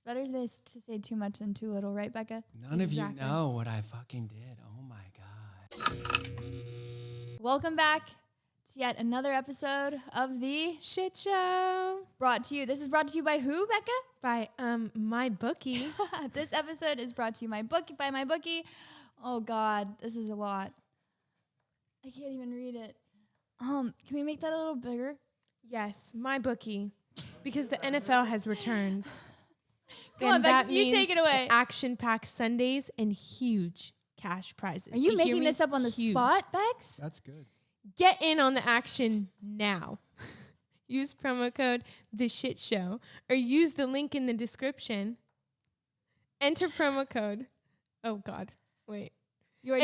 better to say too much than too little, right, Becca? None of you know what I fucking did. Oh my God. Welcome back to yet another episode of the Shit Show. This is brought to you by who, Becca? By my bookie. This episode is brought to you by my bookie. Oh God, this is a lot. I can't even read it. Can we make that a little bigger? Yes, my bookie. Because the NFL has returned. Come on, Bex, you take it away. Action-packed Sundays and huge cash prizes. Are you making this up on the spot, Bex? That's good. Get in on the action now. Use promo code TheShitShow or use the link in the description. Enter promo code. Oh, God. Wait.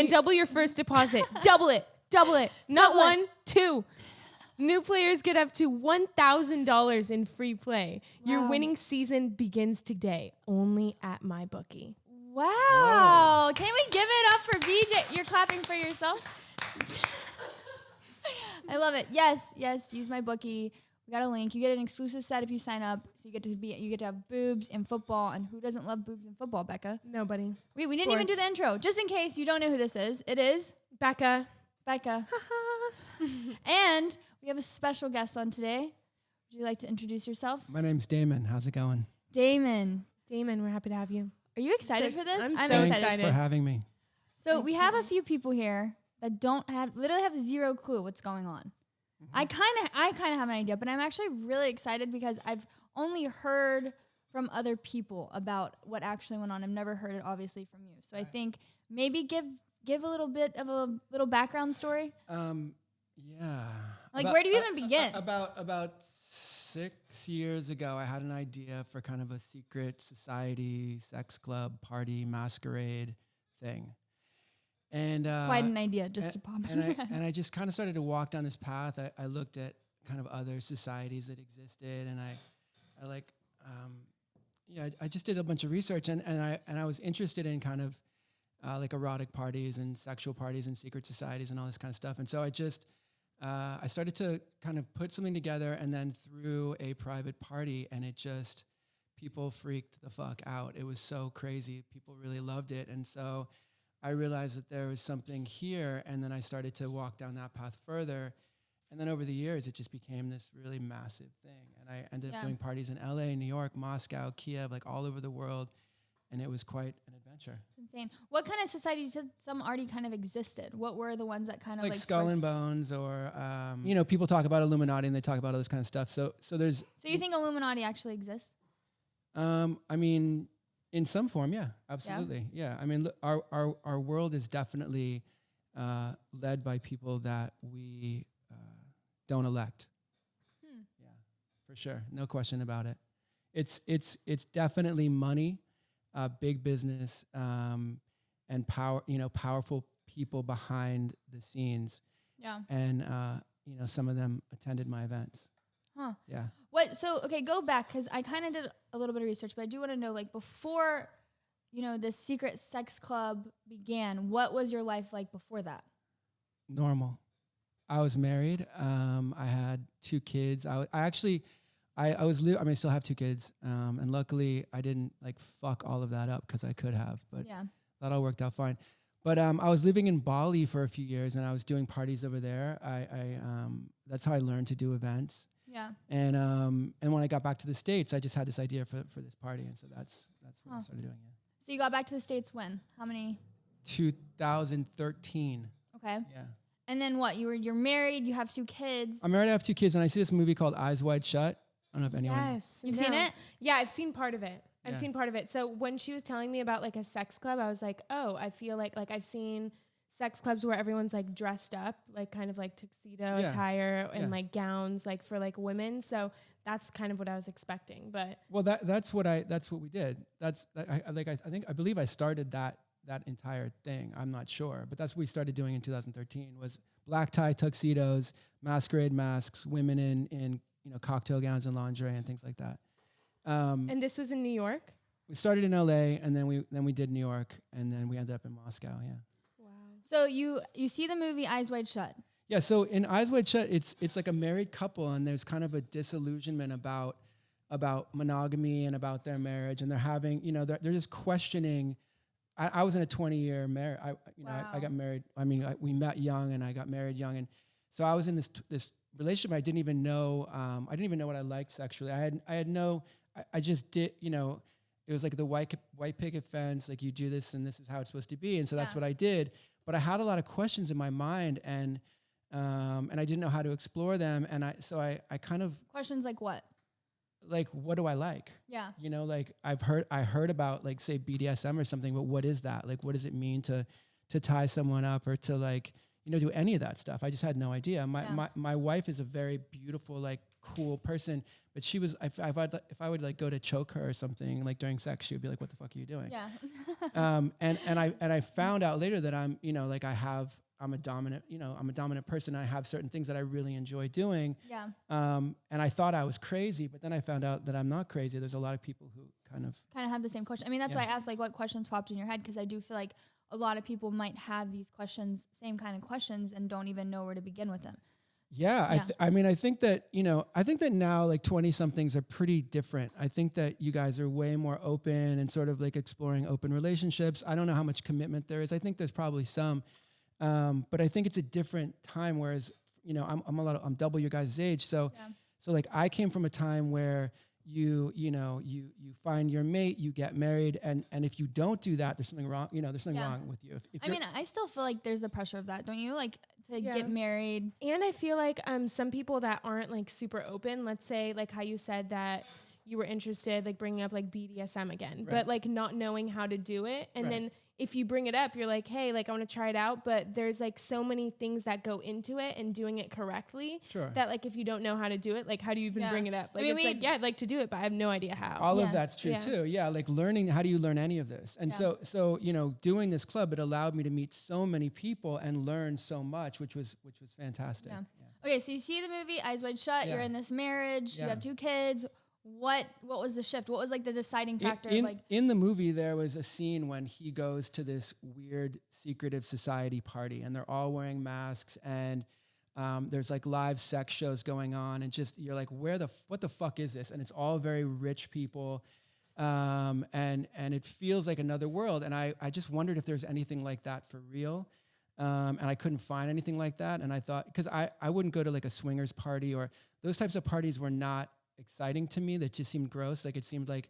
Double your first deposit. Double it. Not one, two. New players get up to $1,000 in free play. Wow. Your winning season begins today, only at MyBookie. Wow. Whoa. Can we give it up for BJ? You're clapping for yourself? I love it. Yes, use MyBookie. We got a link. You get an exclusive set if you sign up. So you get to have boobs in football. And who doesn't love boobs in football, Becca? Nobody. We didn't even do the intro. Just in case you don't know who this is. It is Becca. And we have a special guest on today. Would you like to introduce yourself? My name's Damon. How's it going? Damon, we're happy to have you. are you excited for this? I'm so excited. Thanks for having me. So we have a few people here that literally have zero clue what's going on. Mm-hmm. I kind of have an idea, but I'm actually really excited because I've only heard from other people about what actually went on. I've never heard it obviously from you. So I think maybe give a little bit of a little background story. Yeah. Like, where do you even begin? About 6 years ago, I had an idea for kind of a secret society, sex club, party, masquerade thing. And quite an idea, just to pop in. And I just kind of started to walk down this path. I looked at kind of other societies that existed, and I just did a bunch of research, and I was interested in kind of like erotic parties and sexual parties and secret societies and all this kind of stuff. And so I started to kind of put something together and then threw a private party, and people freaked the fuck out. It was so crazy. People really loved it. And so I realized that there was something here, and then I started to walk down that path further. And then over the years, it just became this really massive thing. And I ended up doing parties in LA, New York, Moscow, Kiev, like all over the world. And it was quite an adventure. It's insane. What kind of societies? You said some already kind of existed. What were the ones that kind of like Skull and Bones, or people talk about Illuminati and they talk about all this kind of stuff. So there's. So you think Illuminati actually exists? I mean, in some form, yeah, absolutely, yeah. I mean, our world is definitely led by people that we don't elect. Yeah, for sure, no question about it. It's definitely money. Big business, and power, powerful people behind the scenes. Yeah. And, some of them attended my events. Huh. Yeah. Go back, because I kind of did a little bit of research, but I do want to know, like, before, this secret sex club began, what was your life like before that? Normal. I was married. I had 2 kids. I still have 2 kids, and luckily I didn't fuck all of that up because I could have, but that all worked out fine. But I was living in Bali for a few years, and I was doing parties over there. That's how I learned to do events. Yeah. And when I got back to the States, I just had this idea for this party, and so that's what I started doing. Yeah. So you got back to the States when? How many? 2013. Okay. Yeah. And then what? You're married. You have 2 kids. I'm married. I have 2 kids, and I see this movie called Eyes Wide Shut. I don't know if anyone. Yes. You've seen it? Yeah, I've seen part of it. I've seen part of it. So when she was telling me about like a sex club, I was like, oh, I feel like I've seen sex clubs where everyone's like dressed up, like kind of like tuxedo attire and like gowns, like for like women. So that's kind of what I was expecting. But that's what we did. I believe I started that entire thing. I'm not sure, but that's what we started doing in 2013 was black tie tuxedos, masquerade masks, women in cocktail gowns and lingerie and things like that. And this was in New York? We started in LA, and then we did New York, and then we ended up in Moscow, yeah. Wow. So you see the movie Eyes Wide Shut. Yeah, so in Eyes Wide Shut, it's like a married couple, and there's kind of a disillusionment about about monogamy and about their marriage, and they're having, they're just questioning. I was in a 20-year marriage. I got married. I mean, we met young, and I got married young, and so I was in this relationship. I didn't even know. I didn't even know what I liked sexually. I just did. It was like the white picket fence. Like, you do this, and this is how it's supposed to be, and so that's what I did. But I had a lot of questions in my mind, and I didn't know how to explore them, and I kind of Questions like what? Like, what do I like? Yeah. Like I heard about, like, say BDSM or something, but what is that? Like, what does it mean to tie someone up or to, like, do any of that stuff? I just had no idea. My wife is a very beautiful, like, cool person, but she was, if I would like go to choke her or something, like, during sex, she would be like, what the fuck are you doing? Yeah. And I found out later that I'm a dominant person. I have certain things that I really enjoy doing. Yeah. And I thought I was crazy, but then I found out that I'm not crazy. There's a lot of people who kind of have the same question. I mean, that's why I asked, like, what questions popped in your head, because I do feel like a lot of people might have these questions, same kind of questions, and don't even know where to begin with them. Yeah. I think that now, like, 20 somethings are pretty different. I think that you guys are way more open and sort of like exploring open relationships. I don't know how much commitment there is. I think there's probably some. But I think it's a different time. Whereas, I'm double your guys' age. So like, I came from a time where you find your mate, you get married, and if you don't do that, there's something wrong. There's something wrong with you. If I still feel like there's the pressure of that, don't you? Like, to get married. And I feel like some people that aren't, like, super open, let's say, like how you said that you were interested, like, bringing up, like, BDSM again, but, like, not knowing how to do it, and then if you bring it up, you're like, hey, like, I want to try it out, but there's, like, so many things that go into it and doing it correctly that, like, if you don't know how to do it, like, how do you even bring it up? Like, I'd like to do it, but I have no idea how. All of that's true too. Yeah. Like, learning, how do you learn any of this? And so, doing this club, it allowed me to meet so many people and learn so much, which was fantastic. Yeah. Okay. So you see the movie Eyes Wide Shut, you're in this marriage, you have 2 kids. What was the shift? What was, like, the deciding factor? In the movie, there was a scene when he goes to this weird secretive society party, and they're all wearing masks, and there's, like, live sex shows going on, and just, you're like, what the fuck is this? And it's all very rich people, and it feels like another world. And I just wondered if there's anything like that for real. And I couldn't find anything like that. And I thought, because I wouldn't go to, like, a swingers party, or those types of parties were not exciting to me. That just seemed gross. Like, it seemed like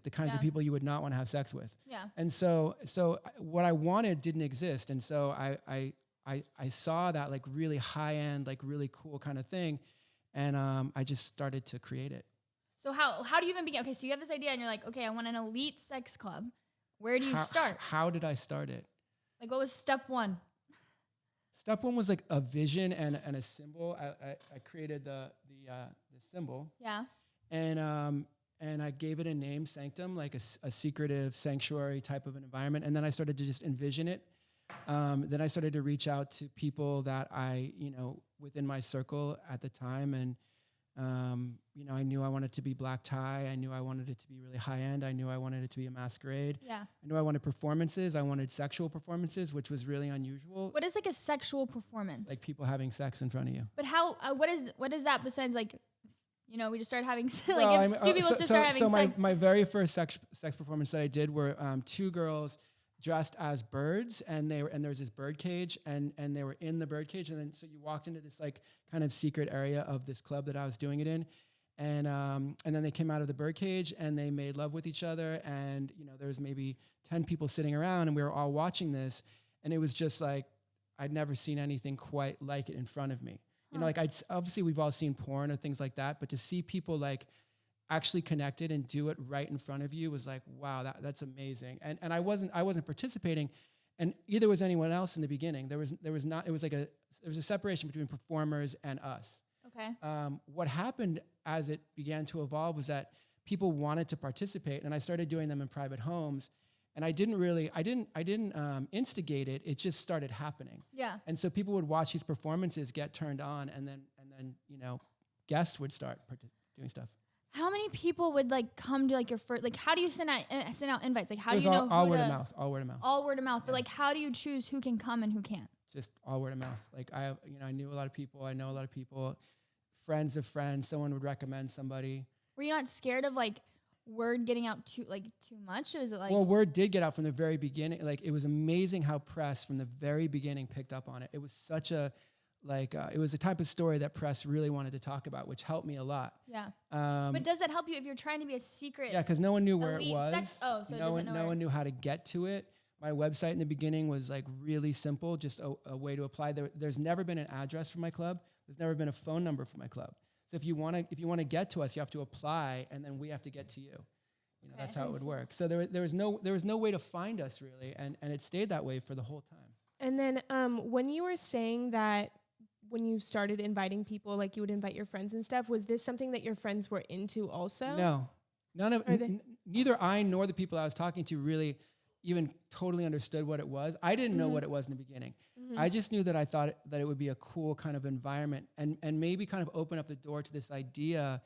the kinds of people you would not want to have sex with. Yeah. And so what I wanted didn't exist. And so I saw that, like, really high end, like, really cool kind of thing. And I just started to create it. So how do you even begin? Okay, so you have this idea and you're like, okay, I want an elite sex club. Where do you start? How did I start it? Like, what was step 1? Step 1 was, like, a vision and a symbol. I created the symbol. Yeah. And I gave it a name, Sanctum, like a secretive sanctuary type of an environment. And then I started to just envision it. Then I started to reach out to people that I, within my circle at the time. And, I knew I wanted it to be black tie. I knew I wanted it to be really high end. I knew I wanted it to be a masquerade. Yeah. I knew I wanted performances. I wanted sexual performances, which was really unusual. What is, like, a sexual performance? Like, people having sex in front of you. But how, what is that besides, like, we just started having, like, if 2 people just start having sex. So my very first sex performance that I did were 2 girls dressed as birds, and there was this bird cage, and they were in the bird cage, and then so you walked into this, like, kind of secret area of this club that I was doing it in, and then they came out of the bird cage and they made love with each other, and there was maybe 10 people sitting around, and we were all watching this, and it was just like I'd never seen anything quite like it in front of me. Like, obviously we've all seen porn or things like that, but to see people, like, actually connected and do it right in front of you was like, wow, that's amazing. And I wasn't participating, and either was anyone else in the beginning. There was not. It was like there was a separation between performers and us. Okay. What happened as it began to evolve was that people wanted to participate, and I started doing them in private homes. And I didn't instigate it. It just started happening. Yeah. And so people would watch these performances get turned on, and then guests would start doing stuff. How many people would, like, come to, like, your first, like, how do you send out invites? Like, how do you know all word of mouth, all word of mouth. All word of mouth. Yeah. But, like, how do you choose who can come and who can't? Just all word of mouth. Like, I knew a lot of people. I know a lot of people. Friends of friends. Someone would recommend somebody. Were you not scared of like word getting out too much? Or is it like well, word did get out from the very beginning. Like it was amazing how press from the very beginning picked up on it. It was such a it was a type of story that press really wanted to talk about, which helped me a lot. Yeah. But does that help you if you're trying to be a secret? Yeah, because no one knew where it elite was. sex- oh, so it doesn't know no where- one knew how to get to it. My website in the beginning was like really simple, just a way to apply. There's never been an address for my club. There's never been a phone number for my club. So if you want to get to us, you have to apply, and then we have to get to you. You know, that's how it would work. So there was no way to find us really, and it stayed that way for the whole time. And then when you were saying that when you started inviting people, like you would invite your friends and stuff, was this something that your friends were into also? No, neither I nor the people I was talking to really even totally understood what it was. I didn't know what it was in the beginning. I just knew that I thought that it would be a cool kind of environment and maybe kind of open up the door to this idea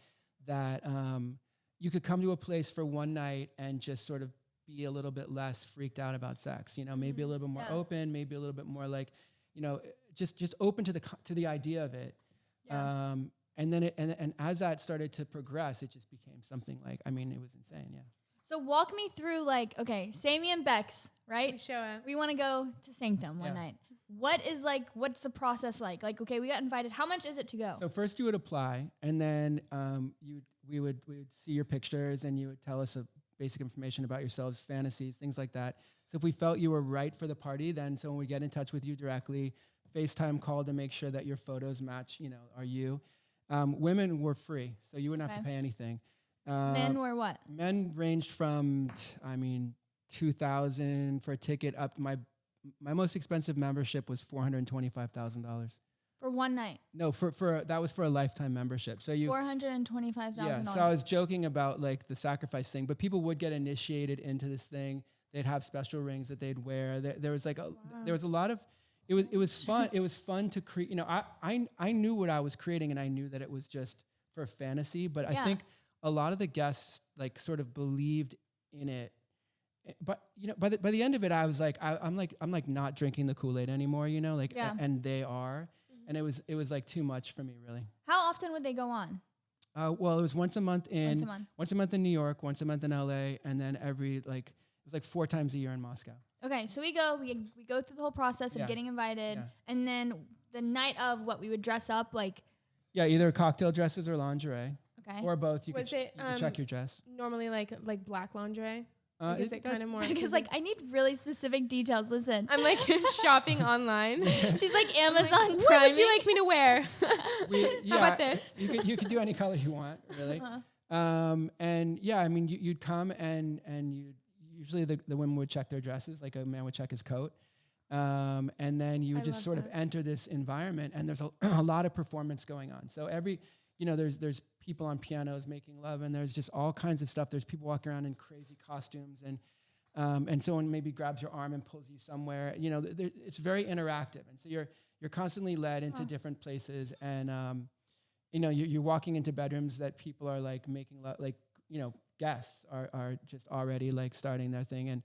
that you could come to a place for one night and just sort of be a little bit less freaked out about sex, you know, maybe a little bit more open, maybe a little bit more like, you know, just open to the idea of it. Yeah. And then and as that started to progress, it just became something like, I mean, it was insane. Yeah. So walk me through like, okay, Sammy and Bex, right? We show up. We want to go to Sanctum one night. What's the process like? Like, okay, we got invited. How much is it to go? So first you would apply, and then we would see your pictures, and you would tell us basic information about yourselves, fantasies, things like that. So if we felt you were right for the party, then someone would get in touch with you directly, FaceTime call to make sure that your photos match, you know, are you. Women were free, so you wouldn't have to pay anything. Men were what? Men ranged from, $2,000 for a ticket up to my most expensive membership was $425,000. For one night. No, for that was for a lifetime membership. So you $425,000. yeah. So I was joking about like the sacrifice thing, but people would get initiated into this thing. They'd have special rings that they'd wear. There was like there was a lot of it was fun. It was fun to create. You know, I knew what I was creating, and I knew that it was just for fantasy. But I think a lot of the guests like sort of believed in it. But you know, by the end of it, I was like, I'm like not drinking the Kool-Aid anymore. You know, like and they are. And it was like too much for me, really. How often would they go on? Well, it was once a month in New York, once a month in LA, and then it was like 4 times a year in Moscow. Okay, so we go through the whole process of getting invited, and then the night of what we would dress up like. Yeah, either cocktail dresses or lingerie. Okay. Or both. You could check your dress. Normally like black lingerie? Is it kind of more? Because like I need really specific details. Listen, I'm like shopping online. She's like Amazon Prime. What would you like me to wear? How about this? You could do any color you want, really. And yeah, I mean, you'd come and you usually the women would check their dresses, like a man would check his coat, and then you would just sort of enter this environment, and there's a lot of performance going on. So there's people on pianos making love, and there's just all kinds of stuff. There's people walking around in crazy costumes, and someone maybe grabs your arm and pulls you somewhere. You know, it's very interactive, and so you're constantly led into different places, and you know, you're walking into bedrooms that people are like making love, like, you know, guests are just already like starting their thing, and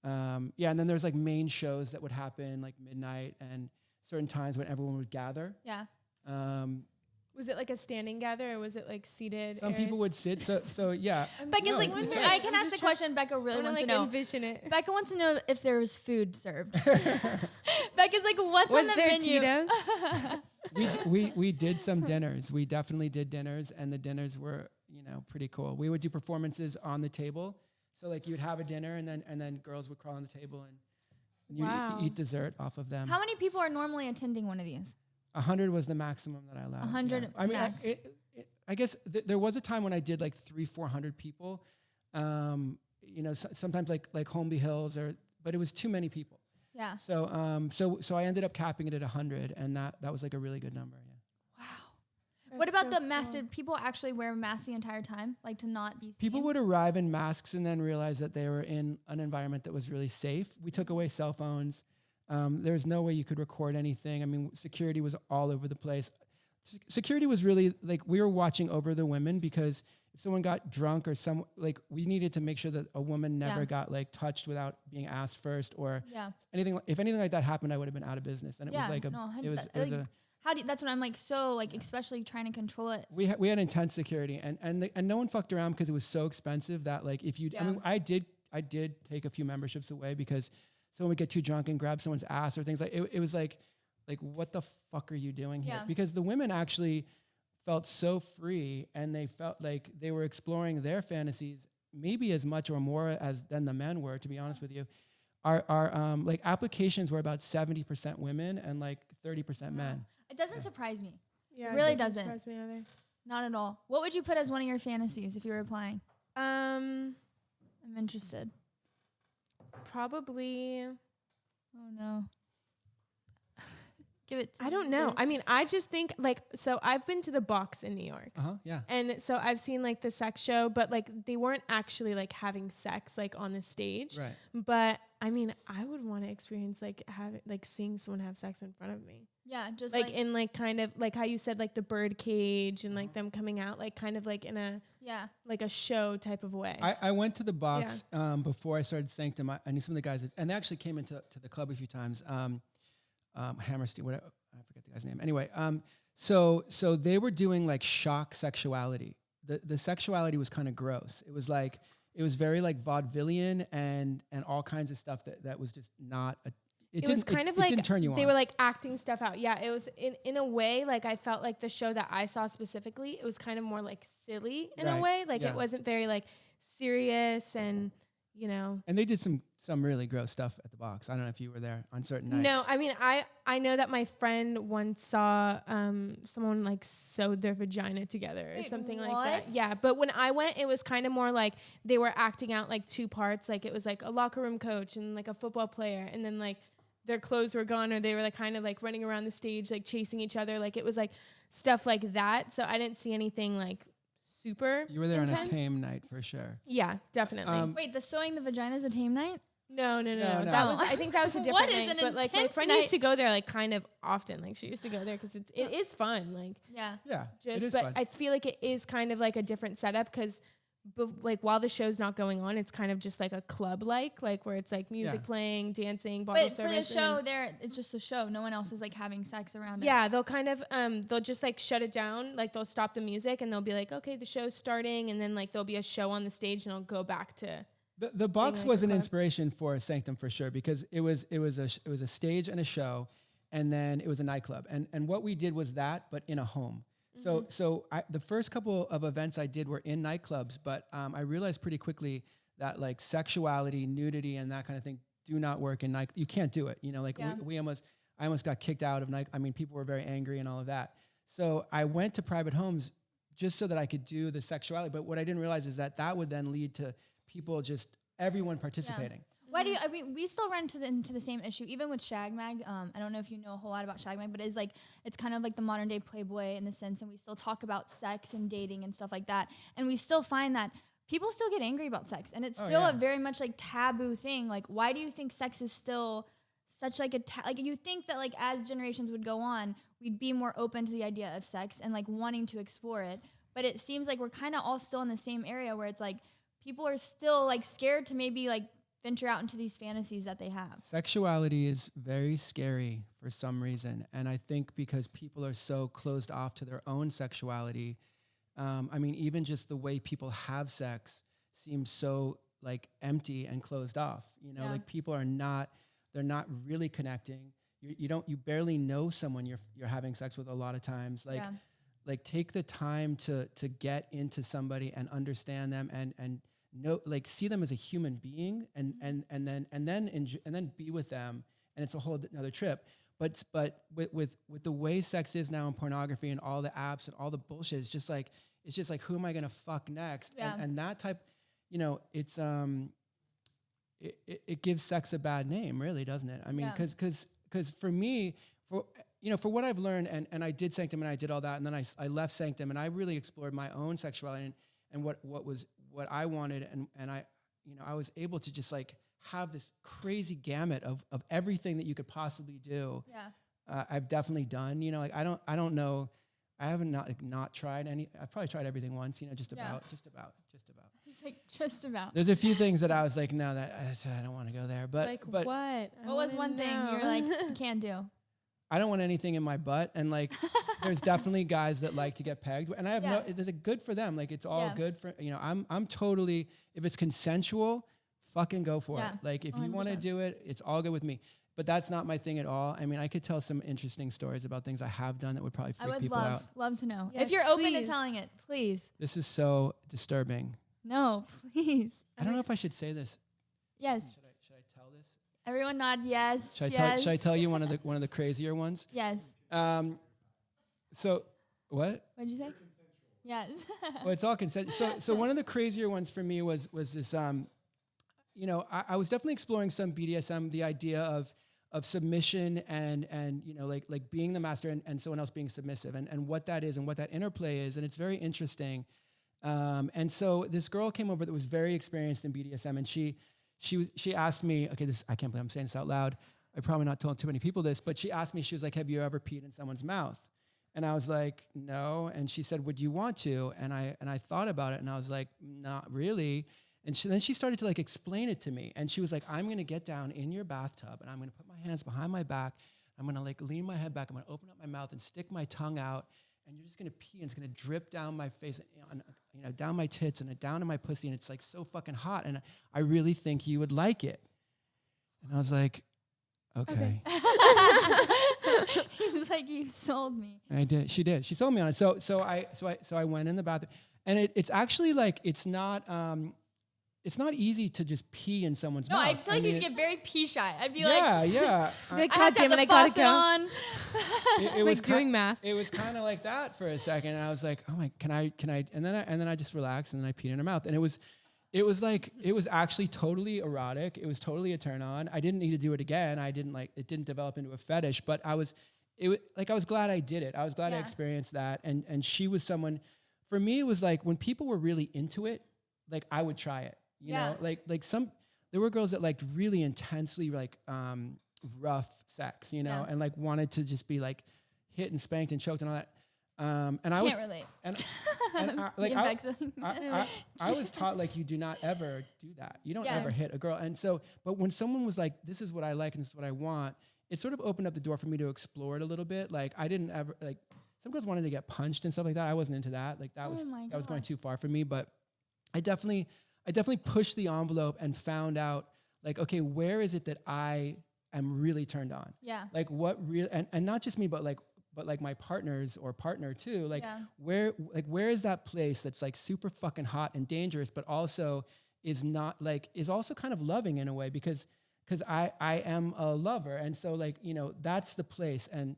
and then there's like main shows that would happen like midnight and certain times when everyone would gather. Yeah. Was it like a standing gather, or was it like seated? Some people would sit. So yeah. Becca's I can ask the question. Becca really wants to know. Envision it. Becca wants to know if there was food served. Becca's like, what's on the menu? Tito's? We did some dinners. We definitely did dinners, and the dinners were, you know, pretty cool. We would do performances on the table. So like you'd have a dinner, and then girls would crawl on the table and you eat dessert off of them. How many people are normally attending one of these? 100 was the maximum that I allowed. 100 I mean, max. I guess there was a time when I did like 300-400 people. You know, sometimes like Holmby Hills, but it was too many people. Yeah. So I ended up capping it at 100, and that was like a really good number. Yeah. Wow. What about the mask? Did people actually wear masks the entire time, like to not be seen? People would arrive in masks and then realize that they were in an environment that was really safe. We took away cell phones. There was no way you could record anything. I mean, security was all over the place. Security was really like we were watching over the women, because if someone got drunk or we needed to make sure that a woman never got like touched without being asked first or anything. If anything like that happened, I would have been out of business. And it was like how do you, that's what I'm like, so like, especially trying to control it. We had intense security, and no one fucked around because it was so expensive that like if you, I mean, I did take a few memberships away because someone would get too drunk and grab someone's ass or things like it was like what the fuck are you doing here? Because the women actually felt so free, and they felt like they were exploring their fantasies maybe as much or more than the men were, to be honest with you. Our like applications were about 70% women and like 30% men. It doesn't surprise me. Yeah, it really doesn't doesn't. surprise me either. Not at all. What would you put as one of your fantasies if you were applying? I'm interested. Probably. Oh no. Give it to I don't know. I mean, I just think like, so I've been to the Box in New York. Yeah. And so I've seen like the sex show, but like they weren't actually like having sex like on the stage. Right. But I mean, I would want to experience like seeing someone have sex in front of me. Yeah, just like in like kind of like how you said like the bird cage and like them coming out like kind of like in a like a show type of way. I went to the Box before I started Sanctum. I knew some of the guys and they actually came into the club a few times. Hammerstein, whatever, I forget the guy's name. Anyway, so they were doing like shock sexuality. The sexuality was kind of gross. It was like it was very like vaudevillian and all kinds of stuff that was just not. It was kind of like didn't turn you they on. were like acting stuff out. Yeah, it was in a way like I felt like the show that I saw specifically, it was kind of more like silly in a way. Like it wasn't very like serious and you know. And they did some really gross stuff at the Box. I don't know if you were there on certain nights. No, I mean I know that my friend once saw someone like sewed their vagina together or something like that. Yeah, but when I went, it was kind of more like they were acting out like two parts. Like it was like a locker room coach and like a football player, and then like their clothes were gone or they were like kind of like running around the stage like chasing each other. Like it was like stuff like that. So I didn't see anything like super. You were there intense. on a tame night for sure. Yeah, definitely. Wait, the sewing the vagina is a tame night? No. That was. I think that was a different night. But like my friend used to go there like kind of often. Like she used to go there because it is fun. Like yeah. Just but fun. I feel like it is kind of like a different setup because like while the show's not going on, it's kind of just like a club like where it's like music playing, dancing, bottle service. But for the show, there it's just the show. No one else is like having sex around it. Yeah, they'll kind of they'll just like shut it down. Like they'll stop the music and they'll be like, okay, the show's starting, and then like there'll be a show on the stage and it'll go back to. The Box was an inspiration for Sanctum for sure because it was a stage and a show, and then it was a nightclub. And what we did was that, but in a home. So the first couple of events I did were in nightclubs, but I realized pretty quickly that like sexuality, nudity, and that kind of thing do not work in night. You can't do it. You know, like I almost got kicked out of night. I mean, people were very angry and all of that. So I went to private homes just so that I could do the sexuality. But what I didn't realize is that would then lead to people everyone participating. Yeah. Why do you? I mean, we still run into the same issue, even with Shag Mag. I don't know if you know a whole lot about Shag Mag, but it's kind of like the modern day Playboy in the sense, and we still talk about sex and dating and stuff like that, and we still find that people still get angry about sex, and it's still a very much like taboo thing. Like, why do you think sex is still such like like you think that like as generations would go on, we'd be more open to the idea of sex and like wanting to explore it, but it seems like we're kind of all still in the same area where it's like people are still like scared to maybe like venture out into these fantasies that they have. Sexuality is very scary for some reason. And I think because people are so closed off to their own sexuality, I mean, even just the way people have sex seems so like empty and closed off. You know, like people they're not really connecting. You barely know someone you're having sex with a lot of times. Like take the time to get into somebody and understand them and know, like see them as a human being and then be with them, and it's a whole another trip. But with the way sex is now in pornography and all the apps and all the bullshit, it's just like who am I gonna fuck next? And that type, you know, it's it gives sex a bad name, really, doesn't it? I mean, because for me, for what I've learned, and I did Sanctum and I did all that, and then I left Sanctum and I really explored my own sexuality and what I wanted, and I was able to just like have this crazy gamut of everything that you could possibly do. I've definitely done, you know, like I don't know, I haven't not tried any. I've probably tried everything once, you know, just about. He's like just about. There's a few things that I was like, no, that I don't want to go there. But like what? What was one thing you're like you can't do? I don't want anything in my butt. And like, there's definitely guys that like to get pegged, and I have it's good for them. Like, it's all good for, I'm totally, if it's consensual, fucking go for it. Like, if 100%. You want to do it, it's all good with me. But that's not my thing at all. I mean, I could tell some interesting stories about things I have done that would probably freak people out. I would love to know. Yes, if you're open to telling it, please. This is so disturbing. No, please. I don't know if I should say this. Yes. Should I tell this? Everyone nod yes. Should I tell you one of the crazier ones? Yes. So what? What did you say? Yes. Well, it's all consent. So one of the crazier ones for me was this. I was definitely exploring some BDSM, the idea of submission and like being the master and someone else being submissive and what that is and what that interplay is, and it's very interesting. And so this girl came over that was very experienced in BDSM, and she asked me, okay, I can't believe I'm saying this out loud. I'm probably not telling too many people this, but she asked me, she was like, have you ever peed in someone's mouth? And I was like, no. And she said, would you want to? And I thought about it, and I was like, not really. And then she started to like explain it to me. And she was like, I'm going to get down in your bathtub, and I'm going to put my hands behind my back. I'm going to like lean my head back. I'm going to open up my mouth and stick my tongue out. And you're just going to pee, and it's going to drip down my face, and, down my tits and down to my pussy. And it's like so fucking hot. And I really think you would like it. And I was like, okay. He was like, you sold me. And I did. She did. She sold me on it. So I went in the bathroom, and it's actually like, it's not easy to just pee in someone's mouth. No, I feel like you'd get very pee shy. I'd be like, yeah. Like, God damn it, I gotta go. On. It was like doing math. It was kind of like that for a second. And I was like, oh my, can I? And then I just relaxed, and then I peed in her mouth. And it was actually totally erotic. It was totally a turn on. I didn't need to do it again. It didn't develop into a fetish, but I was glad I did it. I was glad I experienced that. And she was someone, for me, it was like when people were really into it, like I would try it. You know, there were girls that liked really intensely like rough sex, and like wanted to just be like hit and spanked and choked and all that. And I can't relate. And I was taught like you do not ever do that. You don't ever hit a girl. And so, but when someone was like, this is what I like and this is what I want, it sort of opened up the door for me to explore it a little bit. Like I didn't ever like, some girls wanted to get punched and stuff like that. I wasn't into that. Like that was going too far for me. But I definitely pushed the envelope and found out like, okay, where is it that I am really turned on? Yeah. Like what real, and not just me, but like my partners or partner too. Like where is that place that's like super fucking hot and dangerous, but also is not like, is also kind of loving in a way because I am a lover. And so like, that's the place. And,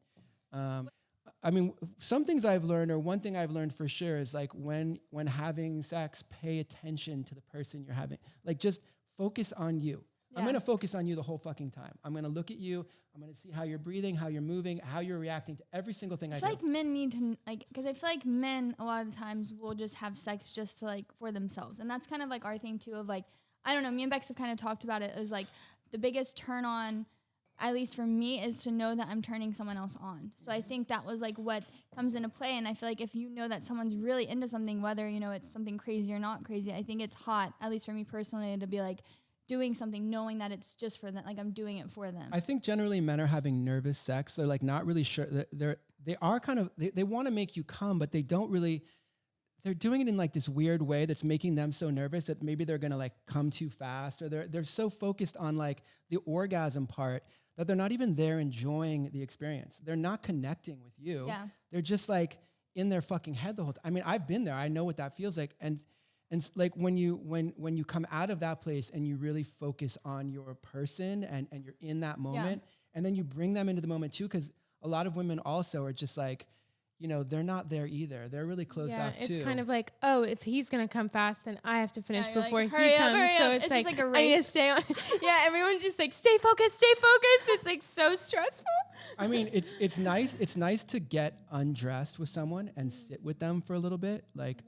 I mean, some things I've learned, or one thing I've learned for sure is like when having sex, pay attention to the person you're having. Like just focus on you. Yeah. I'm going to focus on you the whole fucking time. I'm going to look at you. I'm going to see how you're breathing, how you're moving, how you're reacting to every single thing I do. I feel like men need to, like, because I feel like men a lot of the times will just have sex just to like for themselves. And that's kind of like our thing too of like, I don't know, me and Bex have kind of talked about it as like the biggest turn on, at least for me, is to know that I'm turning someone else on. So I think that was like what comes into play. And I feel like if you know that someone's really into something, whether, it's something crazy or not crazy, I think it's hot, at least for me personally, to be like doing something, knowing that it's just for them, like I'm doing it for them. I think generally men are having nervous sex. They're like not really sure. They are kind of, they want to make you come, but they don't really, they're doing it in like this weird way that's making them so nervous that maybe they're going to like come too fast, or they're so focused on like the orgasm part that they're not even there enjoying the experience. They're not connecting with you. Yeah. They're just like in their fucking head the whole time. I mean, I've been there. I know what that feels like. And like when you come out of that place and you really focus on your person and you're in that moment, and then you bring them into the moment too, because a lot of women also are just like, they're not there either. They're really closed off too. It's kind of like, oh, if he's going to come fast, then I have to finish before like, he hurry comes. Up, so up. it's like a race. I need to stay on. Yeah, everyone's just like, stay focused, stay focused. It's like so stressful. I mean, it's nice. It's nice to get undressed with someone and sit with them for a little bit. Like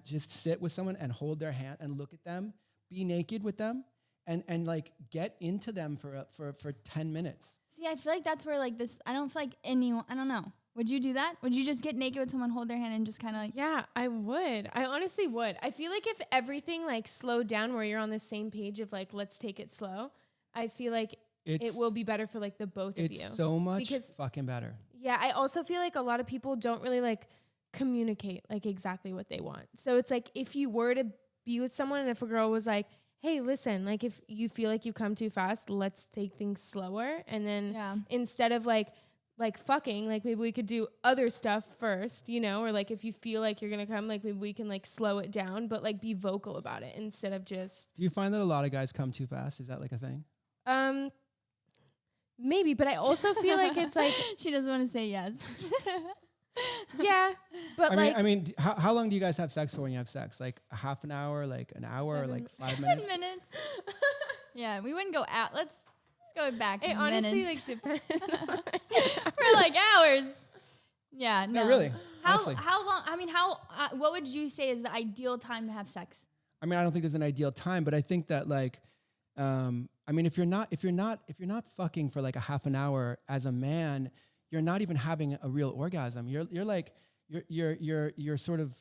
just sit with someone and hold their hand and look at them, be naked with them, and like get into them for 10 minutes. See, I feel like that's where like this, I don't feel like anyone, I don't know. Would you do that? Would you just get naked with someone, hold their hand, and just kind of like... Yeah, I would. I honestly would. I feel like if everything like slowed down where you're on the same page of like, let's take it slow, I feel like it will be better for like the both of you. It's so much because fucking better. yeah, I also feel like a lot of people don't really like communicate like exactly what they want. So it's like if you were to be with someone and if a girl was like, hey, listen, like if you feel like you come too fast, let's take things slower. And then instead of like fucking, like maybe we could do other stuff first, you know, or like if you feel like you're going to come, like maybe we can like slow it down, but like be vocal about it instead of just. Do you find that a lot of guys come too fast? Is that like a thing? Maybe, but I also feel like it's like. She doesn't want to say yes. Yeah, but I mean, how long do you guys have sex for when you have sex? Like a half an hour, like an hour, or like 5 minutes? 7 minutes. Yeah, we wouldn't go out. Let's go back. It honestly minutes. like depends. For like hours. Yeah, no. No, really. How long? I mean, what would you say is the ideal time to have sex? I mean, I don't think there's an ideal time, but I think that like, I mean, if you're not fucking for like a half an hour as a man, you're not even having a real orgasm. You're sort of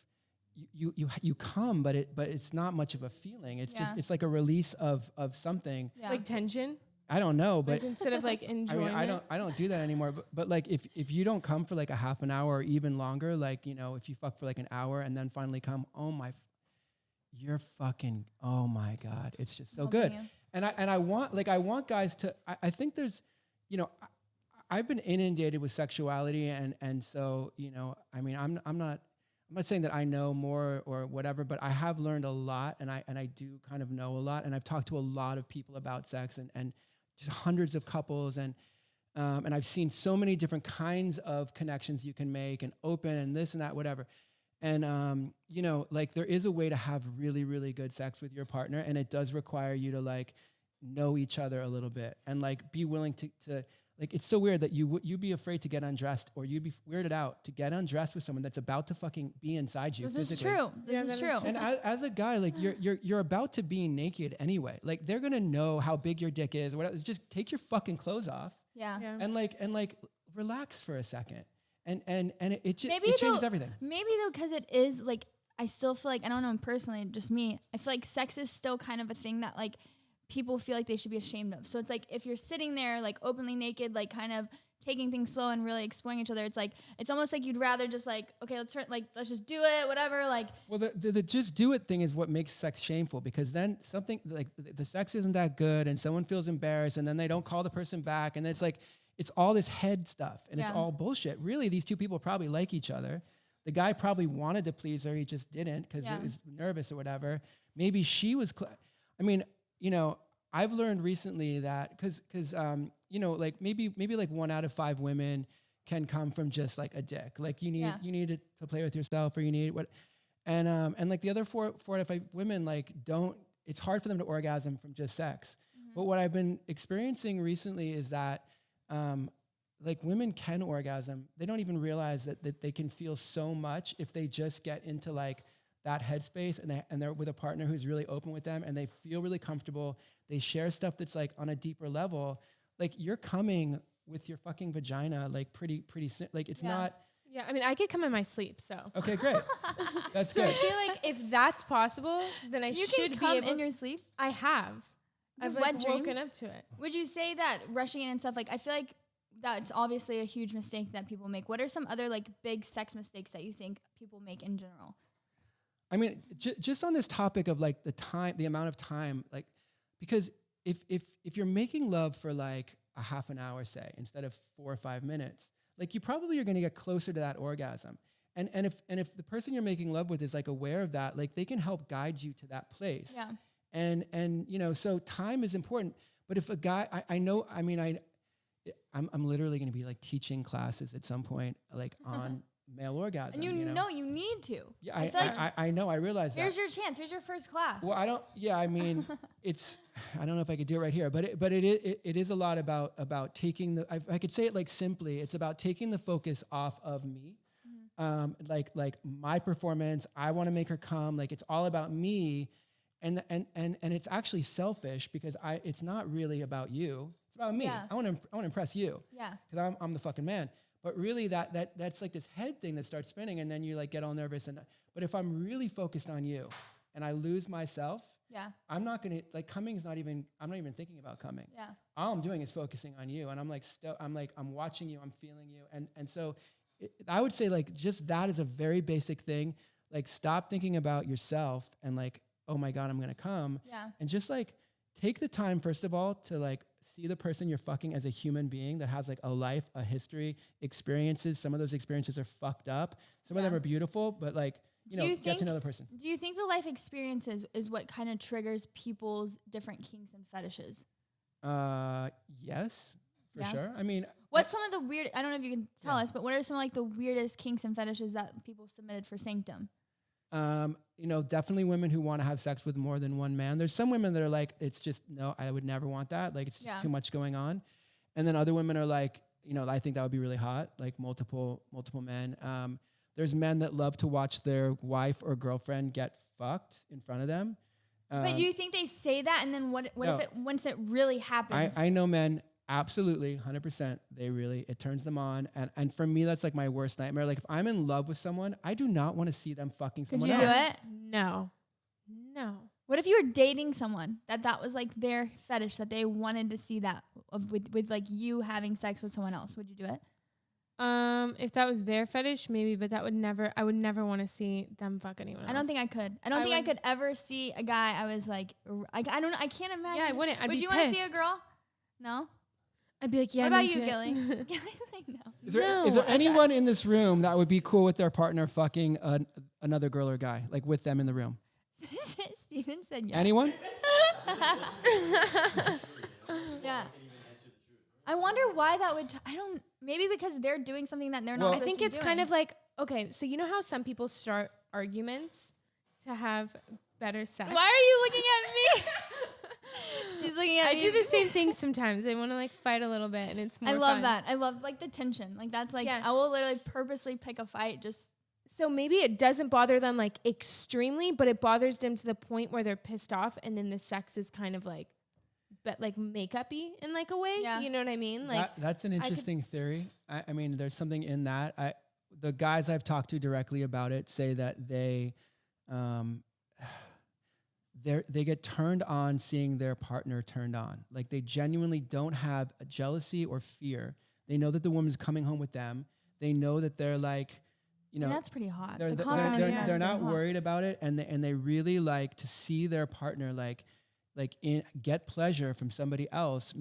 you come, but it's not much of a feeling. It's just it's like a release of something. Yeah. Like tension. I don't know, but like instead of like enjoyment. I mean, I don't do that anymore. But like if you don't come for like a half an hour or even longer, like you know, if you fuck for like an hour and then finally come, you're fucking, oh my God, it's just so good. And I want guys to. I think there's, you know. I've been inundated with sexuality and so, you know, I mean, I'm not saying that I know more or whatever, but I have learned a lot and I do kind of know a lot. And I've talked to a lot of people about sex and just hundreds of couples and I've seen so many different kinds of connections you can make and open and this and that, whatever. And, you know, like there is a way to have really, really good sex with your partner. And it does require you to like know each other a little bit and like be willing to like, it's so weird that you'd be afraid to get undressed or you'd be weirded out to get undressed with someone that's about to fucking be inside you. This is true. This is true. And as a guy, like you're about to be naked anyway. Like they're gonna know how big your dick is or whatever. Just take your fucking clothes off. Yeah. And like relax for a second. And it changes everything. Maybe though, because it is like I still feel like I don't know personally, just me. I feel like sex is still kind of a thing that like people feel like they should be ashamed of. So it's like if you're sitting there like openly naked, like kind of taking things slow and really exploring each other, it's like it's almost like you'd rather just like, okay, let's just do it, whatever. Like, well, the just do it thing is what makes sex shameful because then something like the sex isn't that good and someone feels embarrassed and then they don't call the person back and then it's like it's all this head stuff and it's all bullshit. Really, these two people probably like each other. The guy probably wanted to please her, he just didn't because he was nervous or whatever. Maybe she was. I mean, you know, I've learned recently that because you know, like maybe like 1 out of 5 women can come from just like a dick. Like you need to play with yourself or you need what, and like the other 4 out of 5 women like don't. It's hard for them to orgasm from just sex. Mm-hmm. But what I've been experiencing recently is that like women can orgasm. They don't even realize that they can feel so much if they just get into like that headspace and they're with a partner who's really open with them and they feel really comfortable. They share stuff that's like on a deeper level. Like you're coming with your fucking vagina, like pretty like it's not. Yeah, I mean, I could come in my sleep, so. Okay, great. That's so good. I feel like if that's possible, then you should can come be able in your sleep. I have. I've like woken up to it. Would you say that rushing in and stuff, like I feel like that's obviously a huge mistake that people make. What are some other like big sex mistakes that you think people make in general? I mean, just on this topic of like the amount of time, like, because if you're making love for like a half an hour, say, instead of 4 or 5 minutes, like you probably are going to get closer to that orgasm. And if the person you're making love with is like aware of that, like they can help guide you to that place. Yeah. And you know, so time is important. But if a guy, I'm literally going to be like teaching classes at some point, like on male orgasm. And you know you need to. Yeah, I know. I realize here's that. Here's your chance. Here's your first class. Well, I mean, I don't know if I could do it right here, but it is a lot about taking I could say it like simply, it's about taking the focus off of me. Mm-hmm. Like my performance, I want to make her come. Like it's all about me. And it's actually selfish because it's not really about you. It's about me. Yeah. I want to impress you. Yeah. Because I'm the fucking man. But really that's like this head thing that starts spinning and then you like get all nervous. But if I'm really focused on you and I lose myself, Yeah. I'm not going to, like, coming's not even, I'm not even thinking about coming. Yeah. All I'm doing is focusing on you. And I'm like, I'm watching you, I'm feeling you. And so I would say, like, just that is a very basic thing. Like, stop thinking about yourself and like, oh my God, I'm going to come. Yeah. And just like, take the time, first of all, to like see the person you're fucking as a human being that has like a life, a history, experiences. Some of those experiences are fucked up. Some of them are beautiful, but like, get to know the person. Do you think the life experiences is what kind of triggers people's different kinks and fetishes? Yes, for sure. I mean, what's some of the weird, I don't know if you can tell us, but what are some like the weirdest kinks and fetishes that people submitted for Sanctum? Definitely women who want to have sex with more than one man. There's some women that are like, it's just, no, I would never want that. Like, it's just too much going on. And then other women are like, I think that would be really hot, like multiple men. There's men that love to watch their wife or girlfriend get fucked in front of them. But do you think they say that, and then what if once it really happens? I know men, absolutely, 100%. It turns them on. And for me, that's like my worst nightmare. Like, if I'm in love with someone, I do not want to see them fucking someone else. Could you do it? No. What if you were dating someone that was like their fetish, that they wanted to see that with like you having sex with someone else? Would you do it? If that was their fetish, maybe, but I would never want to see them fuck anyone else. I don't think I could. I don't think I could ever see a guy I was like, I don't know. I can't imagine. Yeah, I wouldn't. I'd would be you pissed. want to see a girl? No? I'd be like, yeah. What about you, Gilly? Gilly's like, no. Is there anyone in this room that would be cool with their partner fucking another girl or guy, like with them in the room? Steven said yes. Anyone? Yeah. I wonder why that would. Maybe because they're doing something that they're not. I think it's kind of like, okay, so you know how some people start arguments to have better sex? Why are you looking at me? She's looking at me. I do the same thing sometimes. I want to like fight a little bit, and it's more I love fun. that. I love like the tension. Like that's like I will literally purposely pick a fight just. So maybe it doesn't bother them like extremely, but it bothers them to the point where they're pissed off, and then the sex is kind of like, but like makeup-y in like a way. Yeah. You know what I mean? Like that's an interesting theory. I mean, there's something in that. The guys I've talked to directly about it say that they get turned on seeing their partner turned on. Like they genuinely don't have a jealousy or fear. They know that the woman's coming home with them. They know that they're like, that's pretty hot. They're, the confidence they're not worried about it, and they really like to see their partner get pleasure from somebody else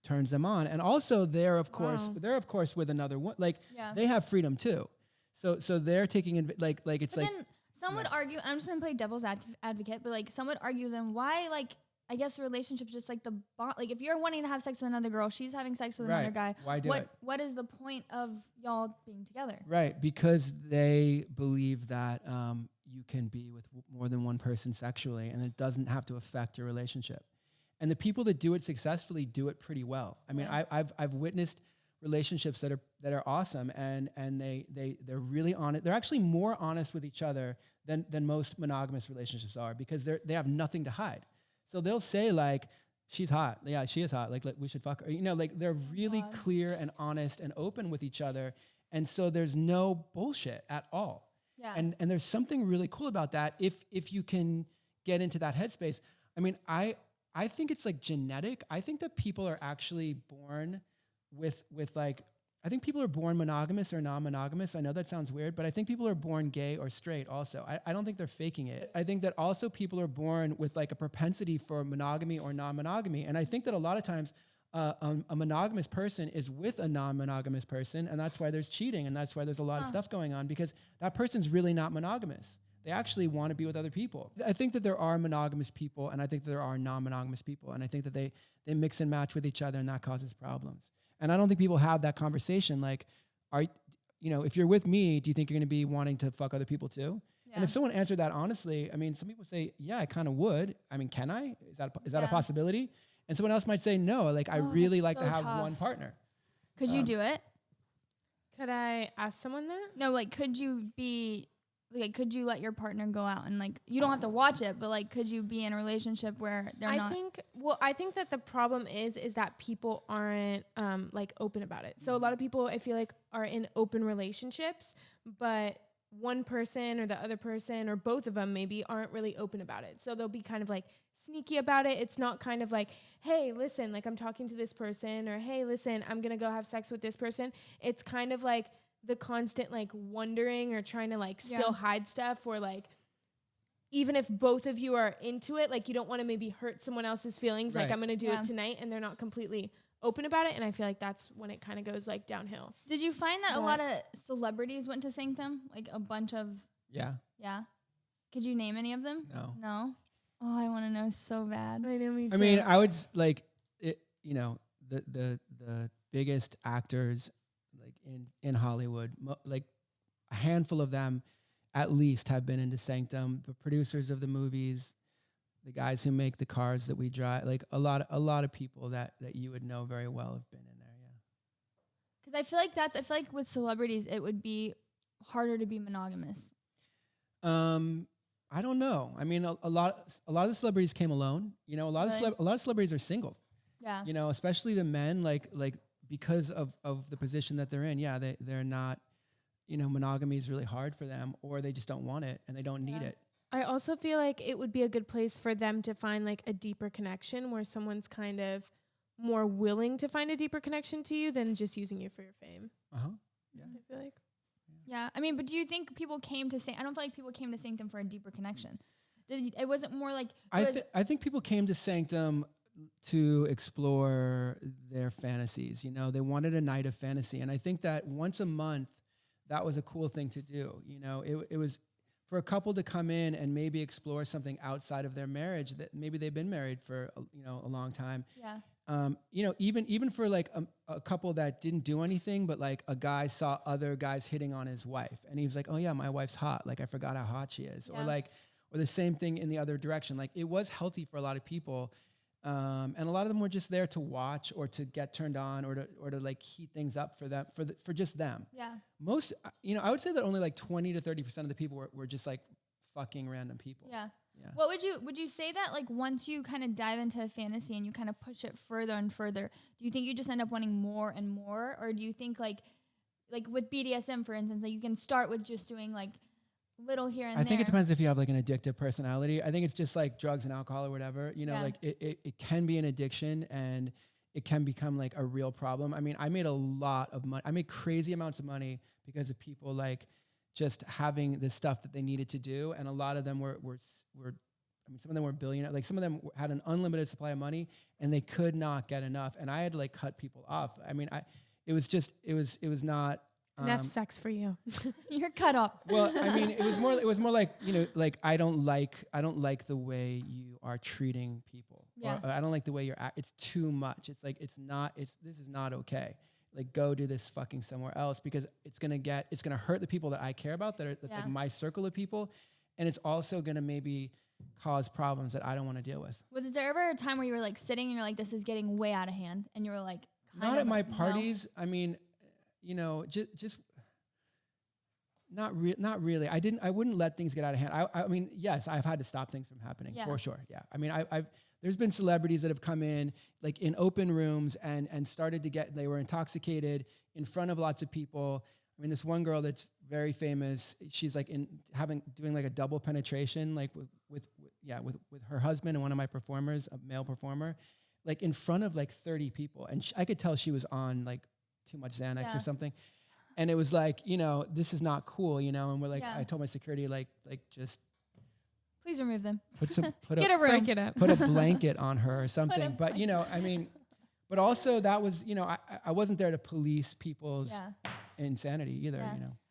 turns them on. And also they're of course with another one. Like they have freedom too. So they're taking it's but like. Then some would argue. I'm just gonna play devil's advocate, but like some would argue then why I guess the relationship's just like the bond. Like if you're wanting to have sex with another girl, she's having sex with another guy. Why do it? What is the point of y'all being together? Right, because they believe that you can be with more than one person sexually, and it doesn't have to affect your relationship. And the people that do it successfully do it pretty well. I mean, I've witnessed relationships that are awesome, and they're really honest. They're actually more honest with each other than most monogamous relationships are, because they have nothing to hide. So they'll say like, she's hot. Yeah, she is hot. Like we should fuck her. Like they're really clear and honest and open with each other. And so there's no bullshit at all. Yeah. And there's something really cool about that if you can get into that headspace. I mean, I think it's like genetic. I think that people are actually born with like, I think people are born monogamous or non-monogamous. I know that sounds weird, but I think people are born gay or straight also. I don't think they're faking it. I think that also people are born with like a propensity for monogamy or non-monogamy. And I think that a lot of times a monogamous person is with a non-monogamous person, and that's why there's cheating, and that's why there's a lot of stuff going on, because that person's really not monogamous. They actually want to be with other people. I think that there are monogamous people, and I think that there are non-monogamous people, and I think that they mix and match with each other, and that causes problems. And I don't think people have that conversation. Like, if you're with me, do you think you're going to be wanting to fuck other people too? Yeah. And if someone answered that honestly, I mean, some people say, yeah, I kind of would. I mean, can I? Is that a possibility? And someone else might say, no, like I really like to have one partner. Could you do it? Could I ask someone that? No, like, could you let your partner go out and like, you don't have to watch it, but like, could you be in a relationship where they're not? I think that the problem is that people aren't like open about it. So a lot of people, I feel like, are in open relationships, but one person or the other person or both of them maybe aren't really open about it. So they'll be kind of like sneaky about it. It's not kind of like, hey, listen, like I'm talking to this person, or hey, listen, I'm going to go have sex with this person. It's kind of like the constant like wondering or trying to like still hide stuff, or like even if both of you are into it, like you don't want to maybe hurt someone else's feelings. Right. Like I'm going to do it tonight, and they're not completely open about it. And I feel like that's when it kind of goes like downhill. Did you find that a lot of celebrities went to Sanctum? Like a bunch of... Yeah. Yeah. Could you name any of them? No. No? Oh, I want to know so bad. I know, me too. I mean, I would like it, you know, the biggest actors like in Hollywood, like a handful of them at least have been into Sanctum. The producers of the movies, the guys who make the cars that we drive, like a lot of people that you would know very well have been in there. Yeah. Because I feel like with celebrities, it would be harder to be monogamous. I don't know. I mean, a lot of the celebrities came alone. You know, a lot of celebrities are single. Yeah. You know, especially the men, like because of the position that they're in. Yeah, they're not. You know, monogamy is really hard for them, or they just don't want it and they don't need it. I also feel like it would be a good place for them to find like a deeper connection, where someone's kind of more willing to find a deeper connection to you than just using you for your fame. Yeah. I feel like. Yeah. I mean, but do you think people came to I don't feel like people came to Sanctum for a deeper connection. It wasn't more like... I think people came to Sanctum to explore their fantasies. You know, they wanted a night of fantasy. And I think that once a month, that was a cool thing to do. You know, it was for a couple to come in and maybe explore something outside of their marriage that maybe they've been married for, a long time. Yeah. You know, even for like a couple that didn't do anything, but like a guy saw other guys hitting on his wife and he was like, oh yeah, my wife's hot. Like I forgot how hot she is. Yeah. Or the same thing in the other direction. Like it was healthy for a lot of people. And a lot of them were just there to watch or to get turned on or to like heat things up for them, for just them. Yeah. Most, I would say that only like 20 to 30% of the people were just like fucking random people. Yeah. Yeah. What would you say that like once you kind of dive into a fantasy and you kind of push it further and further, do you think you just end up wanting more and more? Or do you think like with BDSM, for instance, like you can start with just doing like little here and there? I think it depends if you have like an addictive personality. I think it's just like drugs and alcohol or whatever, like it can be an addiction and it can become like a real problem. I mean, I made a lot of money. I made crazy amounts of money because of people like just having the stuff that they needed to do. And a lot of them were some of them were billionaires. Like some of them had an unlimited supply of money and they could not get enough. And I had to like cut people off. I mean, it was not, enough sex for you. You're cut off. Well, I mean, it was more like, like I don't like the way you are treating people. Yeah. Or I don't like the way it's too much. It's like, this is not okay. Like go do this fucking somewhere else because it's going to hurt the people that I care about that's like my circle of people. And it's also going to maybe cause problems that I don't want to deal with. Was there ever a time where you were like sitting and you're like, this is getting way out of hand, and you were like, not at my parties. No? I mean, just not really. I wouldn't let things get out of hand. I mean, yes, I've had to stop things from happening for sure. Yeah. I mean, there's been celebrities that have come in like in open rooms and started to they were intoxicated in front of lots of people. I mean, this one girl that's very famous, she's like doing like a double penetration, like with her husband and one of my performers, a male performer, like in front of like 30 people. And I could tell she was on like too much Xanax or something. And it was like, this is not cool, and we're like, I told my security, like just please remove them. Get a room. Break it up. Put a blanket on her or something. But, I mean, but also that was, I wasn't there to police people's insanity either,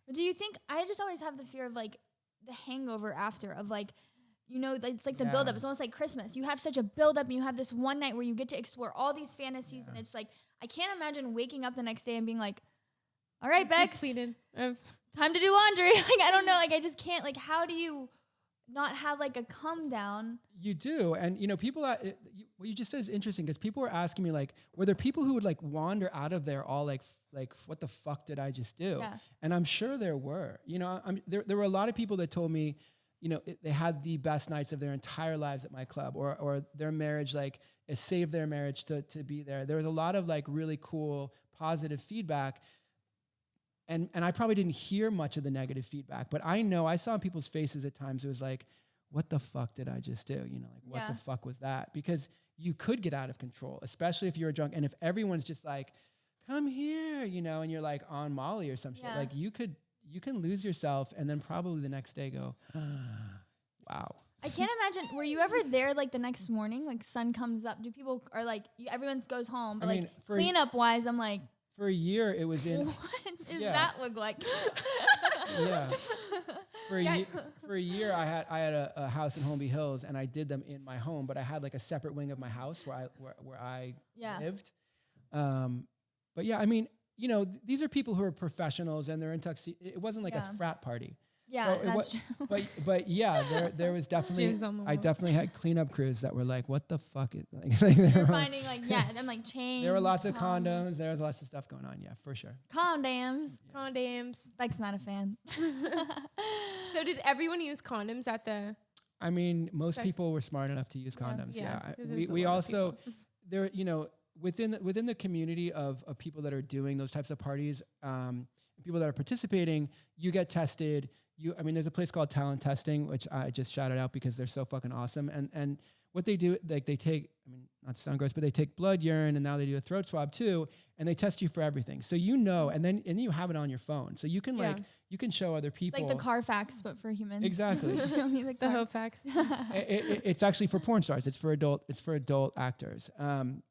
But do you think, I just always have the fear of like the hangover after of like, it's like the buildup. It's almost like Christmas. You have such a buildup and you have this one night where you get to explore all these fantasies and it's like, I can't imagine waking up the next day and being like, all right, Bex, time to do laundry. Like, I don't know. Like, I just can't. Like, how do you not have like a come down? You do. And, people what you just said is interesting because people were asking me, like, were there people who would like wander out of there all like what the fuck did I just do? Yeah. And I'm sure there were. There were a lot of people that told me, they had the best nights of their entire lives at my club or their marriage, like it saved their marriage to be there. There was a lot of like really cool, positive feedback. and I probably didn't hear much of the negative feedback, but I know I saw in people's faces at times, it was like, what the fuck did I just do? You know, like what the fuck was that? Because you could get out of control, especially if you're drunk. And if everyone's just like, come here, you know, and you're like on Molly or some shit, like you can lose yourself and then probably the next day go, wow. I can't imagine. Were you ever there like the next morning? Like sun comes up. Do people are like everyone goes home? But I mean, like cleanup wise, I'm like. For a year, it was in. What does that look like? Yeah. For a year, I had a house in Holmby Hills, and I did them in my home. But I had like a separate wing of my house where I lived. But yeah, I mean, you know, these are people who are professionals, and they're in tuxedo. It wasn't like a frat party. Yeah, so that's true. But yeah, there was definitely, I definitely had cleanup crews that were like, what the fuck is, like they're finding like, I'm like chains. There were lots of condoms. There was lots of stuff going on. Yeah, for sure. Condoms. Yeah. Condoms. Beck's not a fan. So did everyone use condoms at the? I mean, most people were smart enough to use condoms. Yeah. We also, there, you know, within the community of people that are doing those types of parties, people that are participating, you get tested. I mean, there's a place called Talent Testing, which I just shouted out because they're so fucking awesome. And what they do, like they take, I mean, not to sound gross, but they take blood, urine, and now they do a throat swab too, and they test you for everything. So you know, and then you have it on your phone, so you can you can show other people. It's like the Carfax, but for humans. Exactly. the Hofax. It's actually for porn stars. It's for adult actors. And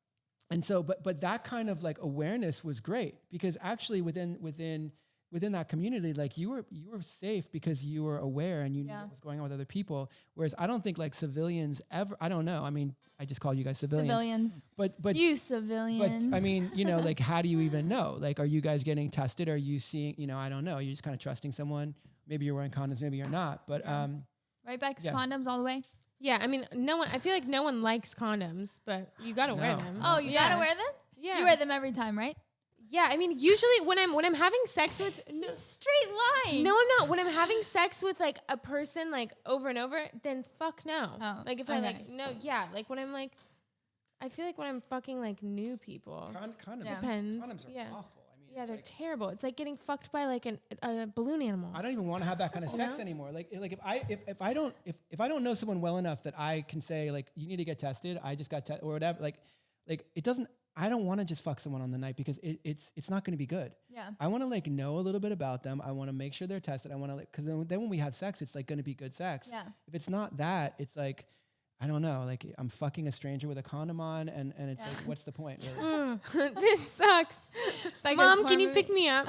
so, but that kind of like awareness was great because actually within that community, like you were safe because you were aware and you knew what was going on with other people. Whereas I don't think like civilians ever, I don't know. I mean, I just call you guys civilians. But you civilians. But I mean, you know, like how do you even know? Like, are you guys getting tested? Are you seeing, you know, I don't know. You're just kind of trusting someone. Maybe you're wearing condoms, maybe you're not. But right back condoms all the way. Yeah, I mean, I feel like no one likes condoms, but you gotta wear them. Oh, you gotta wear them? Yeah. You wear them every time, right? Yeah, I mean, usually when I'm having sex with straight line. No, I'm not. When I'm having sex with like a person like over and over, then fuck no. Oh, like if I like like when I'm like, I feel like when I'm fucking like new people. Condoms. Depends. Condoms are awful. I mean, they're terrible. It's like getting fucked by like a balloon animal. I don't even want to have that kind of sex anymore. Like if I don't know someone well enough that I can say like you need to get tested. I just got tested or whatever. Like it doesn't. I don't want to just fuck someone on the night because it's not going to be good. Yeah. I want to like know a little bit about them. I want to make sure they're tested. I want to like because then when we have sex, it's like going to be good sex. Yeah. If it's not that, it's like I don't know. Like I'm fucking a stranger with a condom on, and it's like what's the point? Really? This sucks. Mom, can you pick me up?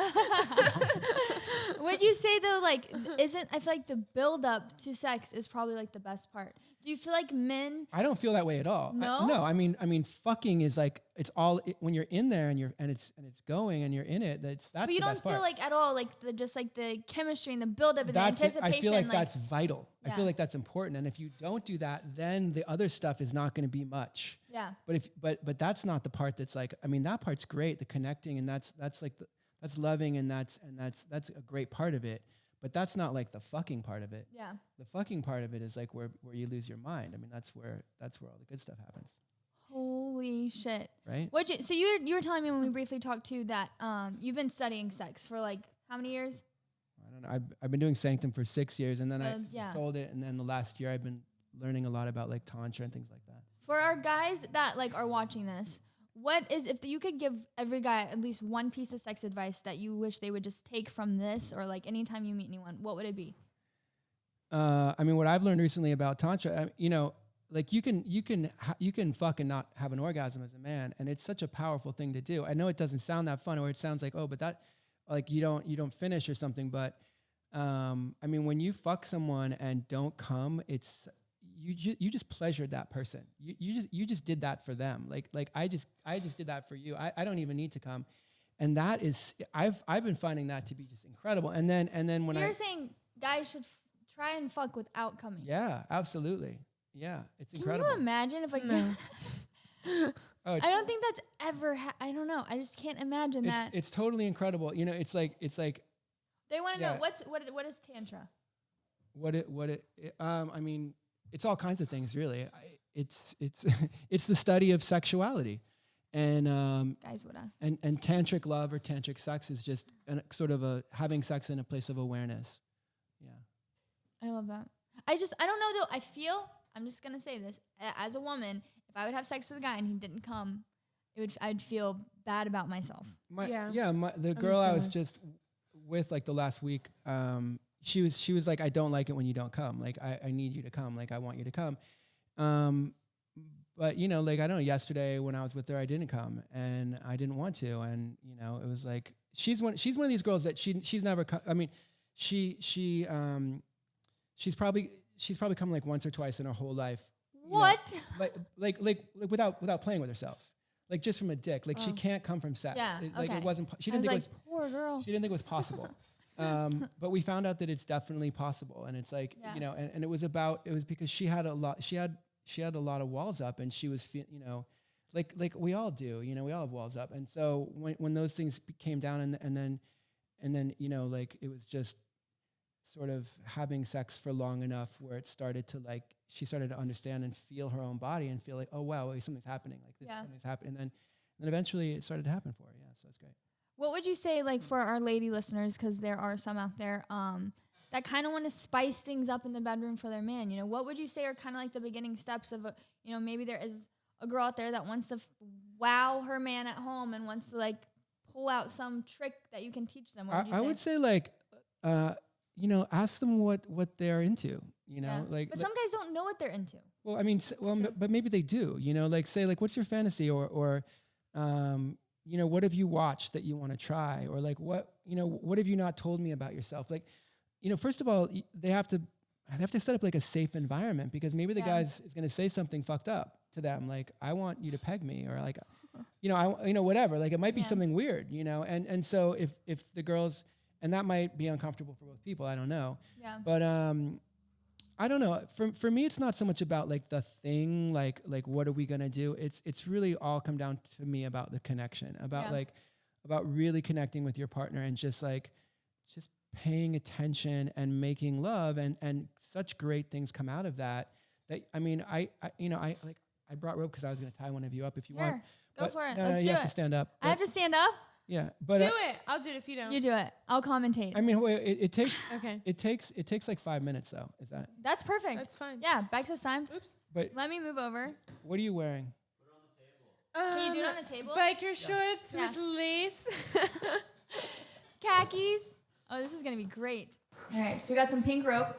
Would you say though, like, I feel like the build up to sex is probably like the best part. Do you feel like men? I don't feel that way at all. No? No. I mean, fucking is like it's all when you're in there and it's going and you're in it. That's but you the don't best feel part. like at all like the chemistry and the build up and the anticipation. I feel like that's vital. Yeah. I feel like that's important. And if you don't do that, then the other stuff is not going to be much. Yeah. But that's not the part that's like. I mean, that part's great. The connecting and that's like that's loving and that's a great part of it. But that's not like the fucking part of it. Yeah. The fucking part of it is like where you lose your mind. I mean, that's where all the good stuff happens. Holy shit. Right? So you were telling me when we briefly talked too that you've been studying sex for like how many years? I don't know. I've been doing Sanctum for 6 years and then I sold it, and then the last year I've been learning a lot about like tantra and things like that. For our guys that like are watching this, if you could give every guy at least one piece of sex advice that you wish they would just take from this, or like anytime you meet anyone, what would it be? I mean, what I've learned recently about tantra, you know, like you can fucking not have an orgasm as a man, and it's such a powerful thing to do. I know it doesn't sound that fun, or it sounds like but that like you don't finish or something, but I mean, when you fuck someone and don't come, it's you just pleasured that person. You just did that for them. Like I just did that for you. I don't even need to come. And that is I've been finding that to be just incredible. And then when you're saying guys should try and fuck without coming. Yeah, absolutely. Yeah, it's incredible. Can you imagine if like I don't think that's ever I don't know. I just can't imagine that. It's totally incredible. You know, it's like they want to know what is tantra? I mean, it's all kinds of things, really. It's the study of sexuality, Guys would ask. And tantric love or tantric sex is just sort of having sex in a place of awareness. Yeah. I love that. I don't know though. I'm just gonna say this as a woman. If I would have sex with a guy and he didn't come, I'd feel bad about myself. The girl I was just with like the last week, she was like, I don't like it when you don't come. Like I need you to come. Like I want you to come. But you know, like I don't know. Yesterday when I was with her, I didn't come and I didn't want to. And you know, it was like she's one of these girls that she's never. I mean, she's probably come like once or twice in her whole life. What? Know, like without playing with herself. Like just from a dick. Like she can't come from sex. Yeah. Like it wasn't. She didn't think it was. Poor girl. She didn't think it was possible. But we found out that it's definitely possible. And it's like, you know, and it was because she had a lot of walls up, and she was, you know, like we all do, you know, we all have walls up. And so when those things came down and then, you know, like it was just sort of having sex for long enough where it started to like, she started to understand and feel her own body and feel like, oh wow, wait, something's happening. Like this, something's happening. And then eventually it started to happen for her. Yeah. So it's great. What would you say, like, for our lady listeners, because there are some out there that kind of want to spice things up in the bedroom for their man? You know, what would you say are kind of like the beginning steps of, you know, maybe there is a girl out there that wants to wow her man at home and wants to, like, pull out some trick that you can teach them? What would you say? I would say, like, you know, ask them what they're into, you know? But some guys don't know what they're into. Well, I mean, but maybe they do, you know? Like, say, like, what's your fantasy? Or you know, what have you watched that you want to try? Or like, what have you not told me about yourself? Like, you know, first of all, they have to set up like a safe environment, because maybe the guy is going to say something fucked up to them. Like, I want you to peg me, or like, you know, whatever. Like it might be something weird, you know? And so if the girls, and that might be uncomfortable for both people, I don't know. Yeah. But, I don't know. For me, it's not so much about like the thing, like what are we gonna do? It's really all come down to me about the connection, about really connecting with your partner and just paying attention and making love, and such great things come out of that. That I mean, I brought rope because I was gonna tie one of you up if you want. Go for it. No, you have to stand up. I have to stand up? Yeah, but do it. I'll do it if you don't. You do it. I'll commentate. I mean, it takes. Okay. It takes like 5 minutes though. Is that? That's perfect. That's fine. Yeah, back to time. Oops. But let me move over. What are you wearing? Put it on the table. Can you do it on the table? Biker shorts with lace. Khakis. Oh, this is gonna be great. All right, so we got some pink rope.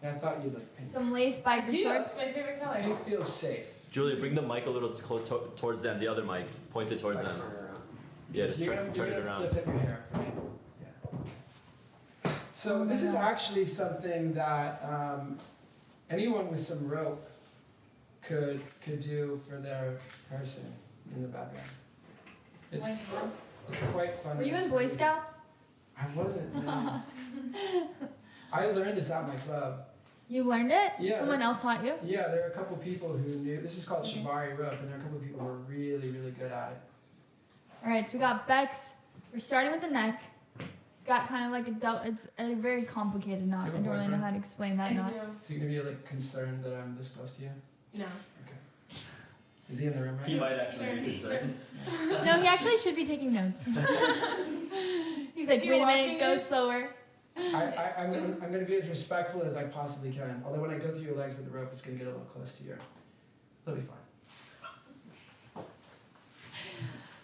Yeah, I thought you'd like pink. Some lace biker shorts. It's my favorite color. Pink feels safe. Julia, bring the mic a little towards them. The other mic, point it towards them. Yeah, just turn it around. Lift up your hair. Yeah. So this is actually something that anyone with some rope could do for their person in the bedroom. It's quite fun. Were you in Boy Scouts? I wasn't. No. I learned this at my club. You learned it? Yeah. Someone else taught you? Yeah, there are a couple people who knew. This is called shibari rope, and there are a couple people who are really, really good at it. All right, so we got Bex. We're starting with the neck. He's got kind of like it's a very complicated knot. I don't really know how to explain that knot. So you're gonna be like concerned that I'm this close to you? No. Okay. Is he in the room right now? He might actually be concerned. No, he actually should be taking notes. He's like, wait a minute, go slower. I'm going to be as respectful as I possibly can. Although when I go through your legs with the rope, it's going to get a little close to you. It'll be fine.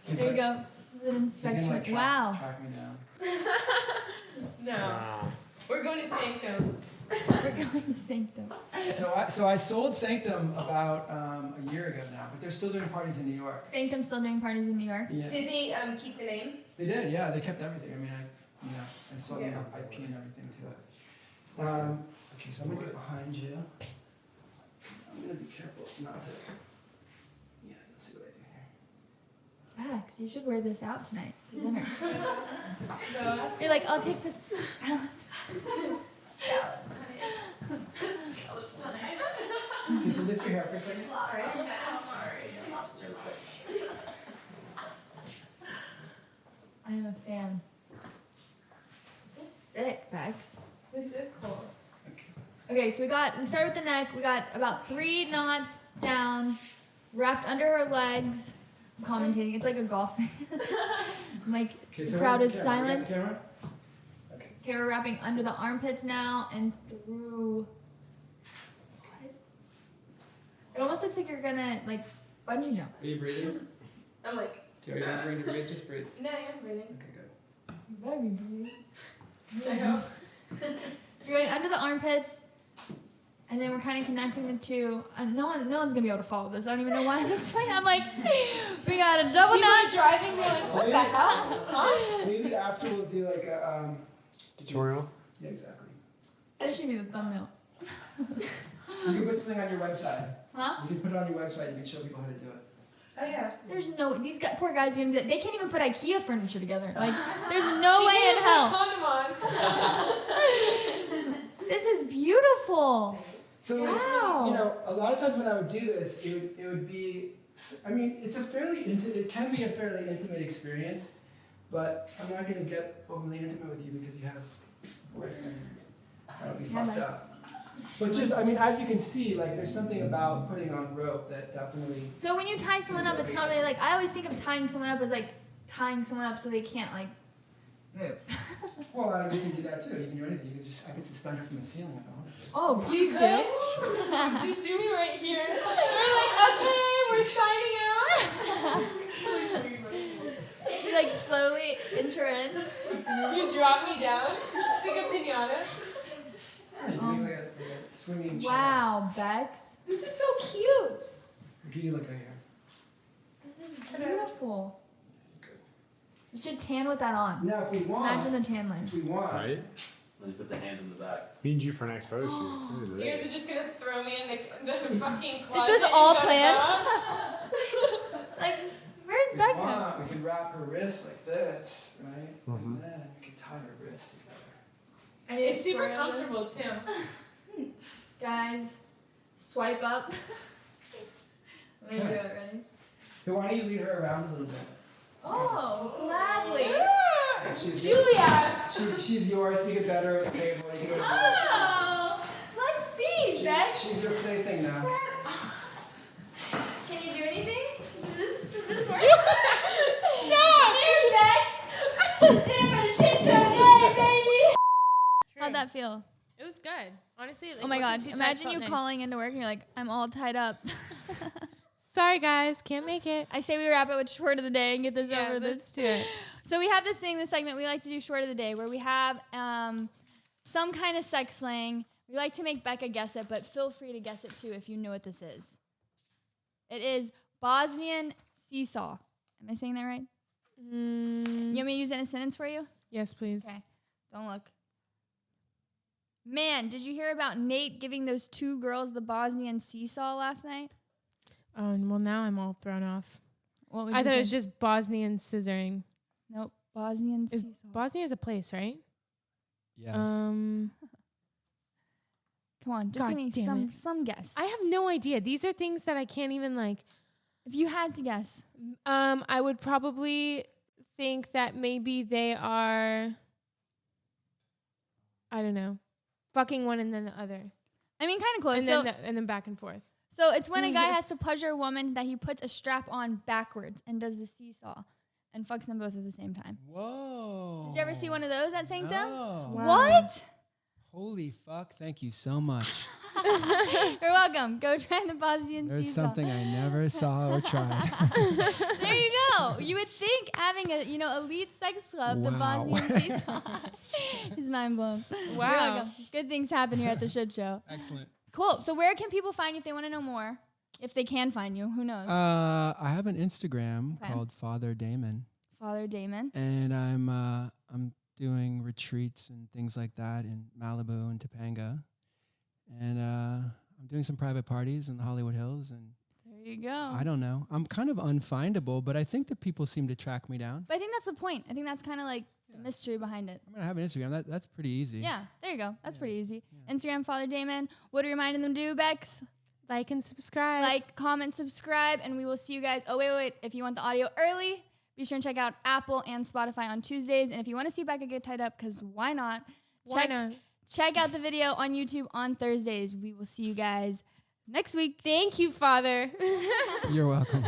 There you go. This is an inspection. Wow. Track me down. No. We're going to Sanctum. We're going to Sanctum. So I sold Sanctum about a year ago now, but they're still doing parties in New York. Sanctum's still doing parties in New York? Yeah. Did they keep the name? They did, yeah. They kept everything. I mean, I sold them IP and everything to it. Okay, so I'm going to get behind you. I'm going to be careful not to... Yeah, let's see what I do here. Bex, you should wear this out tonight to dinner. You're like, I'll take this. Scallops, honey. Scallops, honey. Okay, so lift your hair for a second. Lobster quick. I am a fan. This is sick, Bex. This is cool. Okay, so we started with the neck. We got about 3 knots down, wrapped under her legs. commentating. It's like a golf thing. I'm like, Okay, the crowd is camera. silent. Camera? Okay. Okay, we're wrapping under the armpits now and through. What? It almost looks like you're gonna like bungee jump. Are you breathing? I'm like, Do you want to breathe? Just breathe. no, I'm breathing. Okay, good. You better be breathing. I know. So you're going under the armpits, and then we're kind of connecting the two. No one's gonna be able to follow this. I don't even know why I'm explaining. I'm like, we got a double knot. Driving, they're like, what the hell? Huh? Maybe after we'll do like a Tutorial. Yeah, exactly. This should be the thumbnail. You can put something on your website. Huh? You can put it on your website. You can show people how to do it. Oh yeah. There's no these poor guys are gonna be. They can't even put IKEA furniture together. Like, there's no way in hell. Condom on. This is beautiful. So it's, Wow. you know, a lot of times when I would do this, it would be. I mean, it's a fairly it can be a fairly intimate experience, but I'm not gonna get overly intimate with you because you have a boyfriend. That would be Yeah, fucked that's- up. But just, I mean, as you can see, like, there's something about putting on rope that definitely. So when you tie someone up, it's not really like I always think of tying someone up as like tying someone up so they can't like move. Well, I mean, you can do that too. You can do anything. I could suspend her from the ceiling if I wanted to. Oh, please do. Just do me right here. We're like, okay, we're signing out. You like slowly enter in. You drop me down. It's like a pinata. Yeah, you can do like a swinging chair. Wow, Bex. This is so cute. Can you look right here? This is beautiful. You should tan with that on. Now, if we want, Imagine the tan line. if we want, Right? Then you put the hands in the back. We need you for next photo shoot. Look at You guys this. are just gonna throw me in the fucking It's closet. just and all go to planned. bed? Like, where's if we Becca? want, we can wrap her wrist like this, right? Mhm. And then we can tie her wrist together. I need to It's super swear on this. comfortable too. Guys, swipe up. I'm gonna do it, ready? So why don't you lead her around a little bit? Oh, gladly. She's Julia! She's yours. You get better at the table. You can go to Oh, let's see, Bex. She's your plaything now. Can you do anything? Does this work? Stop! Come here, Bex. Sit for the shit show day, baby. How'd that feel? It was good. Honestly, like, Oh my god, wasn't too tight, imagine felt you nice. calling into work and you're like, I'm all tied up. Sorry guys, can't make it. I say we wrap it with short of the day and get this over with. let's do it. So we have this segment we like to do short of the day where we have some kind of sex slang. We like to make Becca guess it, but feel free to guess it too if you know what this is. It is Bosnian seesaw. Am I saying that right? You want me to use it in a sentence for you? Yes, please. Okay. Don't look. Man, did you hear about Nate giving those two girls the Bosnian seesaw last night? Oh, well now I'm all thrown off. What would I you thought it was think? just Bosnian scissoring. Nope. Bosnian Is seesaw. Bosnia is a place, right? Yes. Come on, just God give me damn it. some guess. I have no idea. These are things that I can't even like. If you had to guess. I would probably think that maybe they are, I don't know, fucking one and then the other. I mean, kind of close. And then back and forth. So it's when a guy has to pleasure a woman that he puts a strap on backwards and does the seesaw and fucks them both at the same time. Whoa. Did you ever see one of those at Sanctum? No. Wow. What? Holy fuck! Thank you so much. You're welcome. Go try the Bosnian There's seesaw. something I never saw or tried. There you go. You would think having a elite sex club, the Wow. Bosnian seesaw, is mind blown. You're Wow. welcome. Good things happen here at the shit show. Excellent. Cool. So where can people find you if they want to know more? If they can find you, who knows? I have an Instagram Okay. called Father Damon, Father Damon. and I'm doing retreats and things like that in Malibu and Topanga, and I'm doing some private parties in the Hollywood Hills, and There you go. I don't know. I'm kind of unfindable, but I think that people seem to track me down. But I think that's the point. I think that's kind of like the mystery behind it. I'm gonna have an Instagram. That's pretty easy. Yeah, there you go. That's pretty easy. Instagram, Father Damon. What are you reminding them to do, Bex? Like and subscribe. Like, comment, subscribe, and we will see you guys. Oh, wait. If you want the audio early, be sure and check out Apple and Spotify on Tuesdays. And if you want to see Becca get tied up, because why not? Why not? Check out the video on YouTube on Thursdays. We will see you guys next week. Thank you, Father. You're welcome.